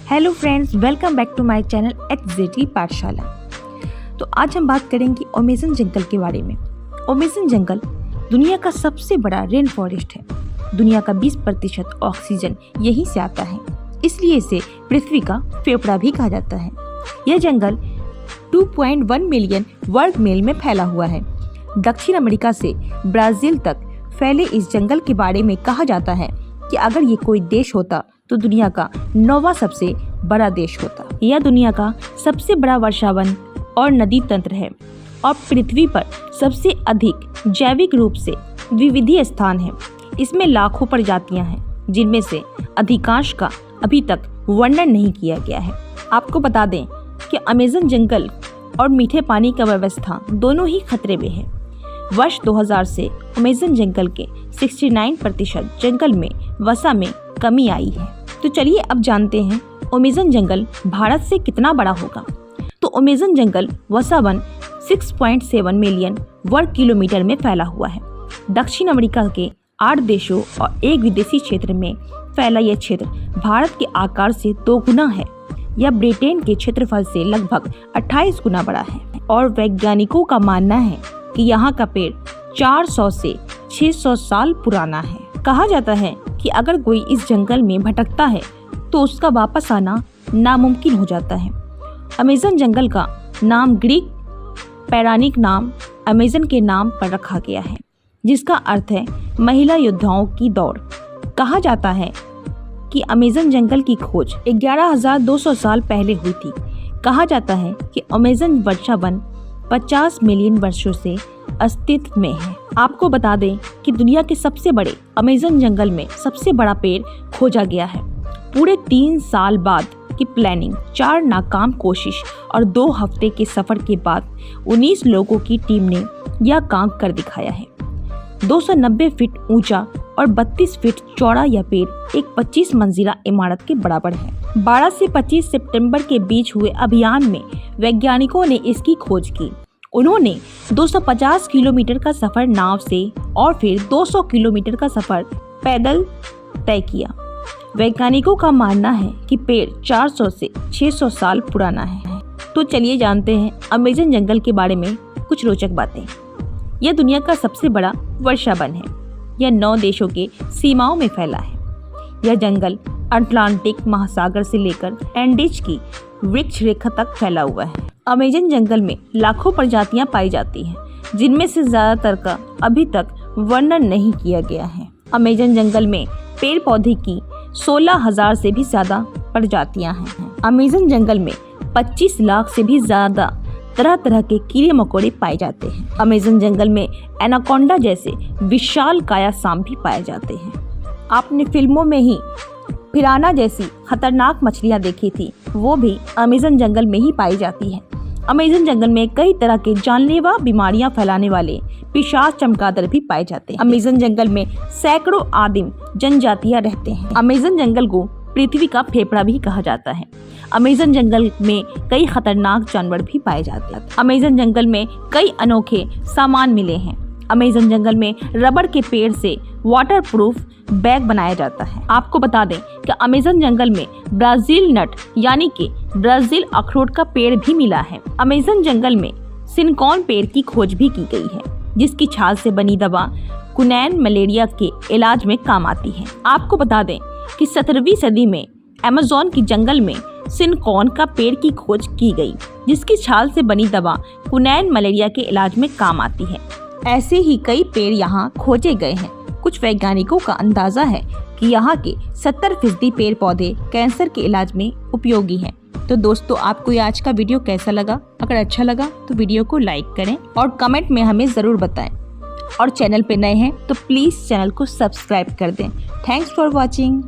Hello friends, welcome back to my channel HZT Pathshala. तो आज हम बात करेंगे अमेज़न जंगल के बारे में। अमेज़न जंगल दुनिया का सबसे बड़ा रेन फॉरेस्ट है। दुनिया का 20% ऑक्सीजन यहीं से आता है, इसलिए इसे पृथ्वी का फेफड़ा भी कहा जाता है। यह जंगल 2.1 मिलियन वर्ग मील में फैला हुआ है। दक्षिण अमेरिका से ब्राज़ील तक फैले इस जंगल के बारे में कहा जाता है कि अगर ये कोई देश होता तो दुनिया का 9वां सबसे बड़ा देश होता। यह दुनिया का सबसे बड़ा वर्षावन और नदी तंत्र है और पृथ्वी पर सबसे अधिक जैविक रूप से विविधीय स्थान है। इसमें लाखों प्रजातियां हैं, जिनमें से अधिकांश का अभी तक वर्णन नहीं किया गया है। आपको बता दें कि अमेज़न जंगल और मीठे पानी का व्यवस्था दोनों ही खतरे में है। वर्ष 2000 से अमेज़न जंगल के 69% जंगल में वसा में कमी आई है। तो चलिए अब जानते हैं अमेज़न जंगल भारत से कितना बड़ा होगा। तो अमेज़न जंगल वसा वन 6.7 मिलियन वर्ग किलोमीटर में फैला हुआ है। दक्षिण अमेरिका के 8 देशों और एक विदेशी क्षेत्र में फैला यह क्षेत्र भारत के आकार से 2 गुना है। यह ब्रिटेन के क्षेत्रफल से लगभग 28 गुना बड़ा है और वैज्ञानिकों का मानना है कि यहाँ का पेड़ 400 से 600 साल पुराना है। कहा जाता है कि अगर कोई इस जंगल में भटकता है तो उसका वापस आना नामुमकिन हो जाता है। अमेज़न जंगल का नाम ग्रीक पौराणिक नाम अमेज़न के नाम पर रखा गया है, जिसका अर्थ है महिला योद्धाओं की दौड़। कहा जाता है कि अमेज़न जंगल की खोज 11,200 साल पहले हुई थी। कहा जाता है कि अमेज़न वर्षावन 50 मिलियन वर्षों से अस्तित्व में है। आपको बता दें कि दुनिया के सबसे बड़े अमेज़न जंगल में सबसे बड़ा पेड़ खोजा गया है। पूरे 3 साल बाद की प्लानिंग, 4 नाकाम कोशिश और 2 हफ्ते के सफर के बाद 19 लोगों की टीम ने यह काम कर दिखाया है। 290 फीट ऊंचा और 32 फीट चौड़ा यह पेड़ एक 25 मंजिला इमारत के बराबर है। 12 से 25 सितंबर के बीच हुए अभियान में वैज्ञानिकों ने इसकी खोज की। उन्होंने 250 किलोमीटर का सफर नाव से और फिर 200 किलोमीटर का सफर पैदल तय किया। वैज्ञानिकों का मानना है कि पेड़ 400 से 600 साल पुराना है। तो चलिए जानते हैं अमेज़न जंगल के बारे में कुछ रोचक बातें। यह दुनिया का सबसे बड़ा वर्षावन है। यह 9 देशों के सीमाओं में फैला है। यह जंगल अटलांटिक महासागर से लेकर एंडीज की वृक्ष रेखा तक फैला हुआ है। अमेज़न जंगल में लाखों प्रजातियां पाई जाती हैं, जिनमें से ज्यादातर का अभी तक वर्णन नहीं किया गया है। अमेज़न जंगल में पेड़ पौधे की 16,000 से भी ज्यादा प्रजातियां हैं। अमेज़न जंगल में 25 लाख से भी ज्यादा तरह तरह के कीड़े मकोड़े पाए जाते हैं। अमेज़न जंगल में एनाकोंडा जैसे विशाल काया सांप भी पाए जाते हैं। आपने फिल्मों में ही पिराना जैसी खतरनाक मछलियां देखी थी, वो भी अमेज़न जंगल में ही पाई जाती है। अमेज़न जंगल में कई तरह के जानलेवा बीमारियां फैलाने वाले पिशाच चमगादड़ भी पाए जाते हैं। अमेज़न जंगल में सैकड़ों आदिम जनजातियां रहते हैं। अमेज़न जंगल को पृथ्वी का फेफड़ा भी कहा जाता है। अमेज़न जंगल में कई खतरनाक जानवर भी पाए जाते हैं। अमेज़न जंगल में कई अनोखे सामान मिले हैं। अमेज़न जंगल में रबड़ के पेड़ से वाटरप्रूफ बैग बनाया जाता है। आपको बता दें कि अमेज़न जंगल में ब्राज़ील नट यानी कि ब्राज़ील अखरोट का पेड़ भी मिला है। अमेज़न जंगल में सिनकॉन पेड़ की खोज भी की गई है, जिसकी छाल से बनी दवा कुनैन मलेरिया के इलाज में काम आती है। आपको बता दें कि 17वीं सदी में अमेज़न की जंगल में सिनकॉन का पेड़ की खोज की गई, जिसकी छाल से बनी दवा कुनैन मलेरिया के इलाज में काम आती है। ऐसे ही कई पेड़ यहाँ खोजे गए हैं। कुछ वैज्ञानिकों का अंदाजा है कि यहाँ के 70% पेड़ पौधे कैंसर के इलाज में उपयोगी हैं। तो दोस्तों, आपको ये आज का वीडियो कैसा लगा? अगर अच्छा लगा तो वीडियो को लाइक करें और कमेंट में हमें ज़रूर बताएं। और चैनल पे नए हैं तो प्लीज़ चैनल को सब्सक्राइब कर दें। Thanks for watching.